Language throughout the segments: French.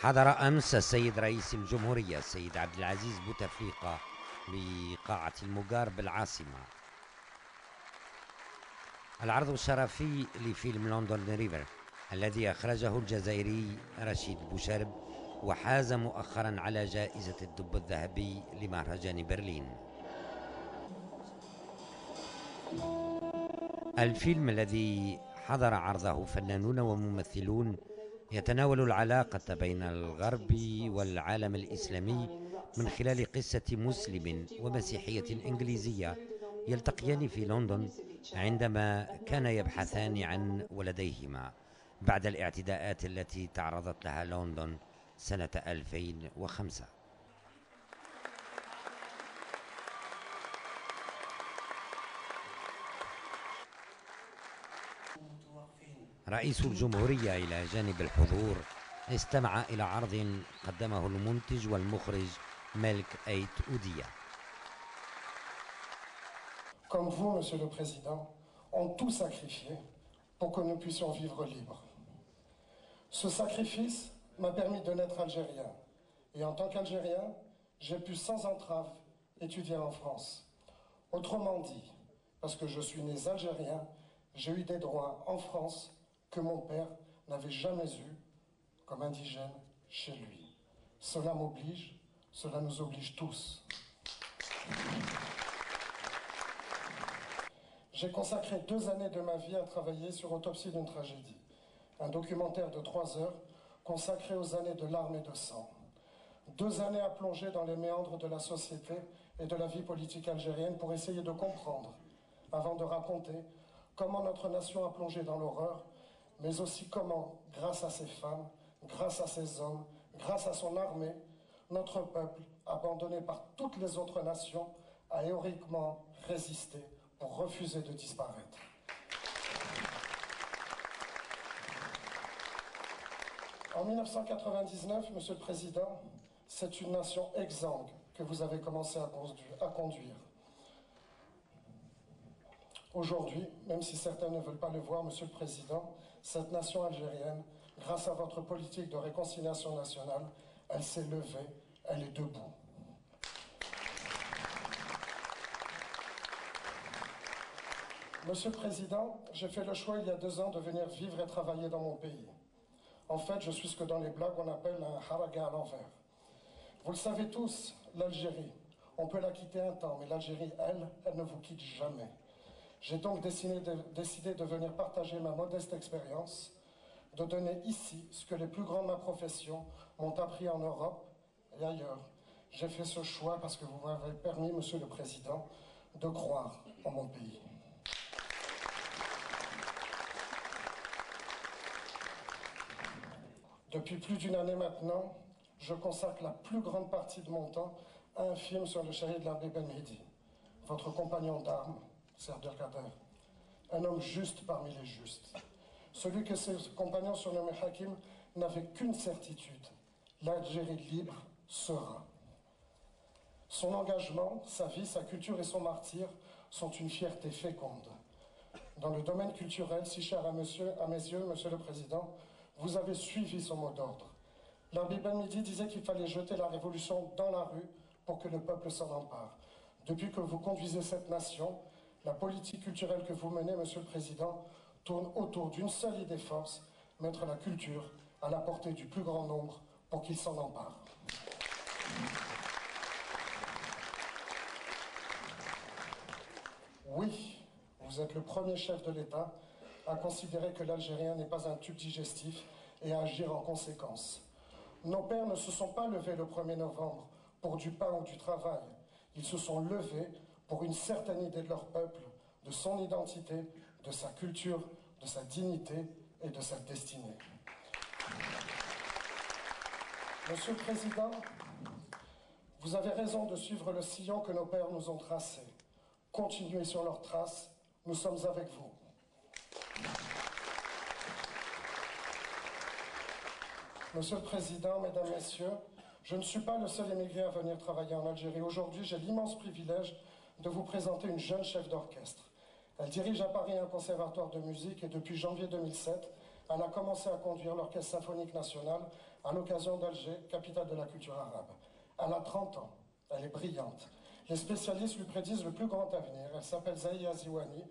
حضر أمس السيد رئيس الجمهورية السيد عبد العزيز بوتفليقة بقاعة المجار بالعاصمة العرض الشرفي لفيلم لندن ريفر الذي أخرجه الجزائري رشيد بوشرب وحاز مؤخرا على جائزة الدب الذهبي لمهرجان برلين. الفيلم الذي حضر عرضه فنانون وممثلون يتناول العلاقة بين الغرب والعالم الإسلامي من خلال قصة مسلم ومسيحية إنجليزية يلتقيان في لندن عندما كان يبحثان عن ولديهما بعد الاعتداءات التي تعرضت لها لندن سنة 2005. رئيس الجمهورية إلى جانب الحضور استمع إلى عرض قدمه المنتج والمخرج ملك أيت أودية. Comme vous, Monsieur le Président, ont tout sacrifié pour que nous puissions vivre libres. Ce sacrifice m'a permis de naître algérien. Et en tant qu'Algérien, j'ai pu sans entrave étudier en France. Autrement dit, parce que je suis né algérien, j'ai eu des droits en France que mon père n'avait jamais eu comme indigène chez lui. Cela m'oblige, cela nous oblige tous. J'ai consacré 2 années de ma vie à travailler sur Autopsie d'une tragédie, un documentaire de 3 heures consacré aux années de larmes et de sang. 2 années à plonger dans les méandres de la société et de la vie politique algérienne pour essayer de comprendre, avant de raconter, comment notre nation a plongé dans l'horreur, mais aussi comment, grâce à ses femmes, grâce à ses hommes, grâce à son armée, notre peuple, abandonné par toutes les autres nations, a héroïquement résisté pour refuser de disparaître. En 1999, Monsieur le Président, c'est une nation exsangue que vous avez commencé à conduire. Aujourd'hui, même si certains ne veulent pas le voir, Monsieur le Président, cette nation algérienne, grâce à votre politique de réconciliation nationale, elle s'est levée, elle est debout. Monsieur le Président, j'ai fait le choix il y a 2 ans de venir vivre et travailler dans mon pays. En fait, je suis ce que dans les blagues on appelle un haraga à l'envers. Vous le savez tous, l'Algérie, on peut la quitter un temps, mais l'Algérie, elle ne vous quitte jamais. J'ai donc décidé de venir partager ma modeste expérience, de donner ici ce que les plus grands de ma profession m'ont appris en Europe et ailleurs. J'ai fait ce choix parce que vous m'avez permis, Monsieur le Président, de croire en mon pays. Depuis plus d'1 année maintenant, je consacre la plus grande partie de mon temps à un film sur le shahid Larbi Ben Mehdi, votre compagnon d'armes, Ser Abdelkader, un homme juste parmi les justes. Celui que ses compagnons surnommés Hakim n'avaient qu'une certitude, l'Algérie libre sera. Son engagement, sa vie, sa culture et son martyr sont une fierté féconde. Dans le domaine culturel, si cher à mes yeux, Monsieur le Président, vous avez suivi son mot d'ordre. Larbi Ben Mehdi disait qu'il fallait jeter la révolution dans la rue pour que le peuple s'en empare. Depuis que vous conduisez cette nation, la politique culturelle que vous menez, Monsieur le Président, tourne autour d'une seule idée force, mettre la culture à la portée du plus grand nombre pour qu'il s'en empare. Oui, vous êtes le premier chef de l'État à considérer que l'Algérien n'est pas un tube digestif et à agir en conséquence. Nos pères ne se sont pas levés le 1er novembre pour du pain ou du travail. Ils se sont levés pour une certaine idée de leur peuple, de son identité, de sa culture, de sa dignité et de sa destinée. Monsieur le Président, vous avez raison de suivre le sillon que nos pères nous ont tracé. Continuez sur leurs traces, nous sommes avec vous. Monsieur le Président, Mesdames, Messieurs, je ne suis pas le seul émigré à venir travailler en Algérie. Aujourd'hui, j'ai l'immense privilège de vous présenter une jeune chef d'orchestre. Elle dirige à Paris un conservatoire de musique et depuis janvier 2007, Elle a commencé à conduire l'Orchestre symphonique national à l'occasion d'Alger, capitale de la culture arabe. Elle a 30 ans, elle est brillante. Les spécialistes lui prédisent le plus grand avenir. Elle s'appelle Zaïa Ziwani.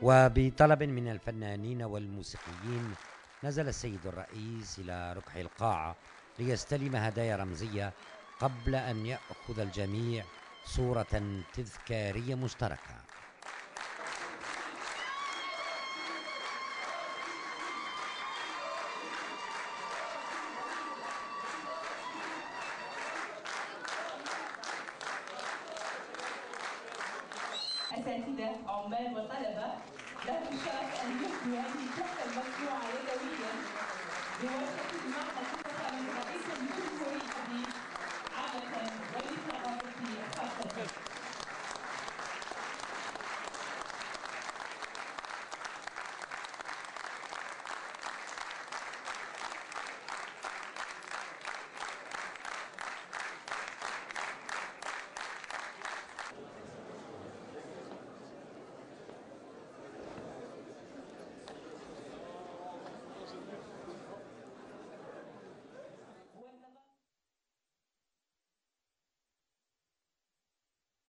وبطلب من الفنانين والموسيقيين نزل السيد الرئيس إلى ركح القاعة ليستلم هدايا رمزية قبل أن يأخذ الجميع صورة تذكارية مشتركة. أساتذة، عمال وطلبة، له الشرف أن يحيي هذه التحفة المصنوعة يدويا بواسطة المعهد